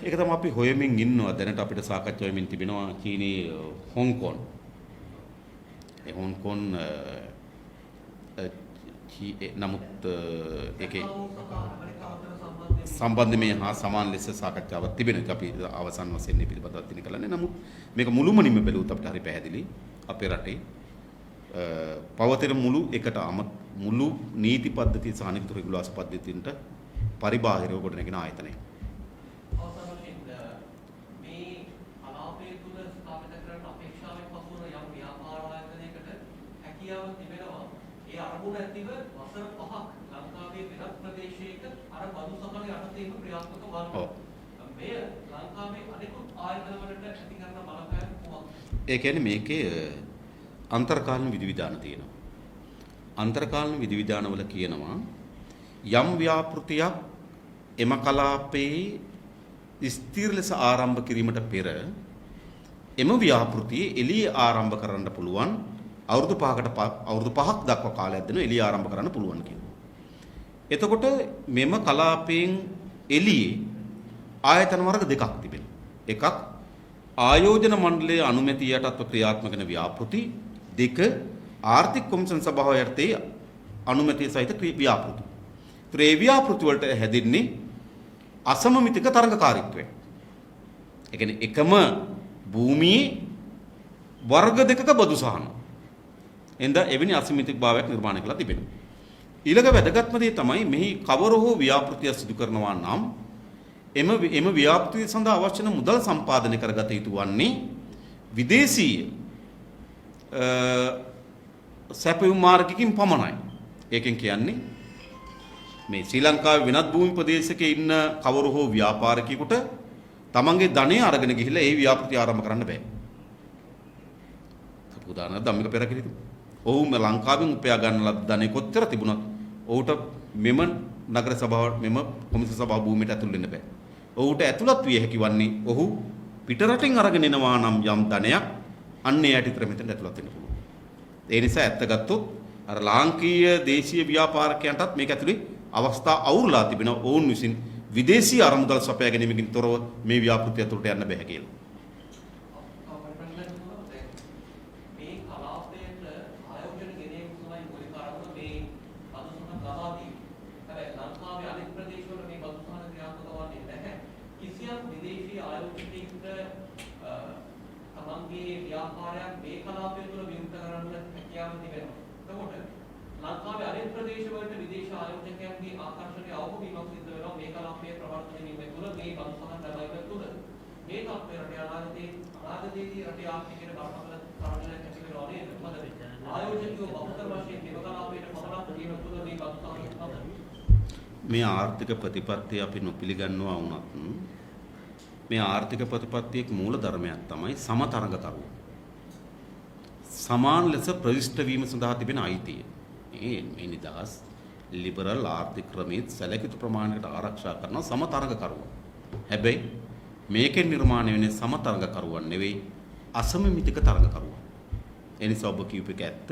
ඒක තමයි අපි හොයමින් ඉන්නවා. දැනට අපිට සාකච්ඡා වෙමින් තිබෙනවා චීනී හොංකොන්. ඒ හොංකොන් නමුත් ඒකේ සම්බන්ධයෙන් හා සමාන ලෙස සාකච්ඡාවක් තිබෙනවා. අපි අවසන් වශයෙන් මේ පිළිබඳව දින කළන්නේ. නමුත් මේක මුළුමනින්ම බැලුවොත් අපිට හරි පැහැදිලි. අපේ රටේ පවතින මුළු නීති පද්ධතිය සහ අනිකුත් රෙගුලාසි පද්ධතියින්ට පරිබාහිරව ගොඩනැගෙන ආයතනය. ඒ කියන්නේ මේකේ අන්තර්කාලීන විධිවිධාන තියෙනවා. අන්තර්කාලීන විධිවිධානවල කියනවා යම් ව්‍යාපෘතියක් එම කලාපයේ ස්ථිර ලෙස ආරම්භ කිරීමට පෙර එම ව්‍යාපෘතියේ එළිය ආරම්භ කරන්න පුළුවන් අවුරුදු 5ක් දක්වා කාලයක් දෙනවා එළිය ආරම්භ කරන්න පුළුවන් කියනවා. එතකොට මෙම කලාපයෙන් එළියේ ආයතන වර්ග දෙකක් තිබෙනවා. එකක් ආයෝජන මණ්ඩලයේ අනුමැතිය යටත්ව ක්‍රියාත්මක වන ව්‍යාපෘති, දෙක ආර්ථික කොමිෂන් සභාව යටතේ අනුමැතිය සහිත ව්‍යාපෘති. ඒ ව්‍යාපෘති වලට හැදින්නේ අසමමිතික තරඟකාරීත්වය. ඒ කියන්නේ එකම භූමියේ වර්ග දෙකක බදු සහන. එඳ එවැනි අසමමිතික භාවයක් නිර්මාණය කරලා තිබෙනවා. ඊළඟ වැදගත්ම දේ තමයි මෙහි කවර හෝ ව්‍යාපෘතිය සිදු කරනවා නම් එම ව්‍යාපෘතිය සඳහා අවශ්‍ය වන මුදල් සම්පාදනය කරගත යුතු වන්නේ විදේශීය සැපයුම් මාර්ගකින් පමණයි. ඒකෙන් කියන්නේ මේ ශ්‍රී ලංකාවේ වෙනත් භූමි ප්‍රදේශයක ඉන්න කවර හෝ ව්‍යාපාරිකයෙකුට තමන්ගේ ධනය අරගෙන ගිහිල්ලා ඒ ව්‍යාපෘතිය ආරම්භ කරන්න බෑ. උදාහරණයක් ධම්මික පෙරකිරිතු. ඔවුන් ලංකාවෙන් උපයා ගන්න ලද ධනෙ කොච්චර තිබුණත් ඔහුට මෙම නගර සභාව මෙම කොමිෂන් සභාව භූමියට ඇතුල් වෙන්න බෑ. ඔහුට ඇතුළත් විය හැකි වන්නේ ඔහු පිටරටින් අරගෙන එනවා නම් යම් ධනයක් අන්න ඒ යටිතර මෙතන ඇතුළත් වෙන්න පුළුවන්. ඒ නිසා ඇත්ත ගත්තොත් අර ලාංකීය දේශීය ව්‍යාපාරිකයන්ටත් මේක ඇතුලේ අවස්ථා අවුරුලා තිබෙනවා. ඔවුන් විසින් විදේශීය අරමුදල් සපයා ගැනීමකින් තොරව මේ ව්‍යාපෘතිය ඇතුළට යන්න බෑ කියලා. ලංකාවේ අනෙක් ප්‍රදේශවලට විදේශ ආයෝජකයන්ගේ ආකර්ෂණය අවම වීමක් සිදු වෙනවා මේ කලාපයේ ප්‍රවර්තන වීම තුළ මේ බඳු සහන් ලැබීම තුළ මේ තත්ත්වය රටේ අනාගතයේදී රටේ ආර්ථිකයට බරපතල තරණයක් ඇති වෙනවා නේද? මොකද ආයෝජකයෝ බහුතර වශයෙන් මේ කලාපයට පමණක් වීම තුළ මේ බඳු සහන් මේ ආර්ථික ප්‍රතිපත්තිය අපි නොපිළිගන්නවා වුණත් මේ ආර්ථික ප්‍රතිපත්තියේ මූල ධර්මයක් තමයි සමතරඟකරුව. සමාන ලෙස ප්‍රවිෂ්ඨ වීම සඳහා තිබෙන අයිතිය. මේ නිදහස් ලිබරල් ආර්ථික ක්‍රමයේ සැලකිත ප්‍රමාණයකට ආරක්ෂා කරන සමතරඟකරුව. හැබැයි මේකෙන් නිර්මාණය වෙන්නේ සමතරඟකරුවන් නෙවෙයි අසමමිතික තරඟකරුවන්. ඒ නිසා ඔබ කියූප එක ඇත්ත.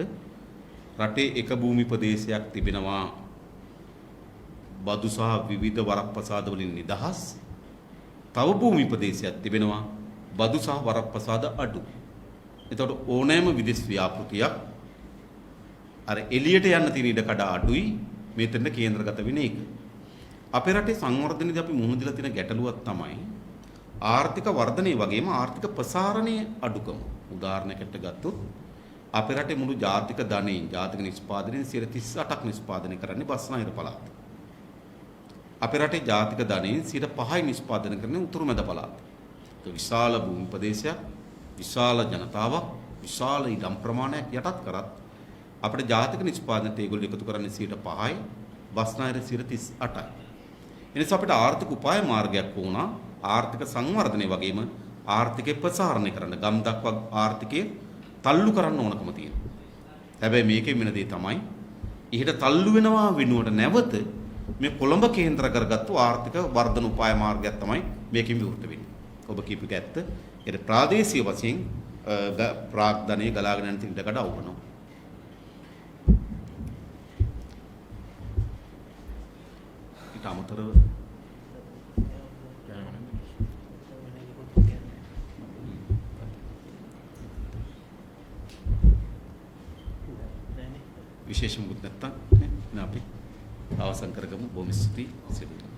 රටේ එක භූමි ප්‍රදේශයක් තිබෙනවා බදු සහ විවිධ වරප්‍රසාද වලින් නිදහස්. තව භූමි ප්‍රදේශයක් තිබෙනවා බදු සහ වරප්‍රසාද අඩු. එතකොට ඕනෑම විදේශ ව්‍යාපෘතියක් අර එළියට යන්න තියෙන ඉඩ කඩ අඩුයි මෙතන කේන්ද්‍රගත වෙන එක. අපේ රටේ සංවර්ධනයේදී අපි මුහුණ දීලා තියෙන ගැටලුවක් තමයි ආර්ථික වර්ධනය වගේම ආර්ථික ප්‍රසාරණයේ අඩුකම. උදාහරණයකට ගත්තොත් අපේ රටේ මුළු ජාතික ධනයෙන් ජාතික නිෂ්පාදනයෙන් 38ක් නිෂ්පාදනය කරන්නේ බස්නාහිර පළාත. අපේ රටේ ජාතික ධනයෙන් 5% නිෂ්පාදනය කරන්නේ උතුරු මැද පළාත. ඒ විශාල භූමි ප්‍රදේශයක්, විශාල ජනතාවක්, විශාල ඉඩම් ප්‍රමාණයක් යටත් කරත් අපේ ජාතික නිෂ්පාදනයට ඒගොල්ලෝ එකතු කරන්නේ 5%යි, බස්නාහිර 38යි. එනිසා අපිට ආර්ථික උපාය මාර්ගයක් වුණා ආර්ථික සංවර්ධනය වගේම ආර්ථිකය ප්‍රසාරණය කරන්න ගම් දක්වා ආර්ථිකය තල්ලු කරන්න ඕනකම තියෙනවා. හැබැයි මේකේ වෙන දේ තමයි ඉහට තල්ලු වෙනවා වෙනුවට නැවත මේ කොළඹ කේන්ද්‍ර කරගත්තු ආර්ථික වර්ධන උපාය මාර්ගයක් තමයි මේකෙන් විවෘත වෙන්නේ. ඔබ කියපු එක ඇත්ත. ඒක ප්‍රාදේශීය වශයෙන් ප්‍රාග්ධනයේ ගලාගෙන යන තිරකට අවුනවා. ඊට අමතරව විශේෂ මුකුත් නැත්තම් නේ අපි අවසන් කරගමු. බොහොම ස්තුතියි සියලුම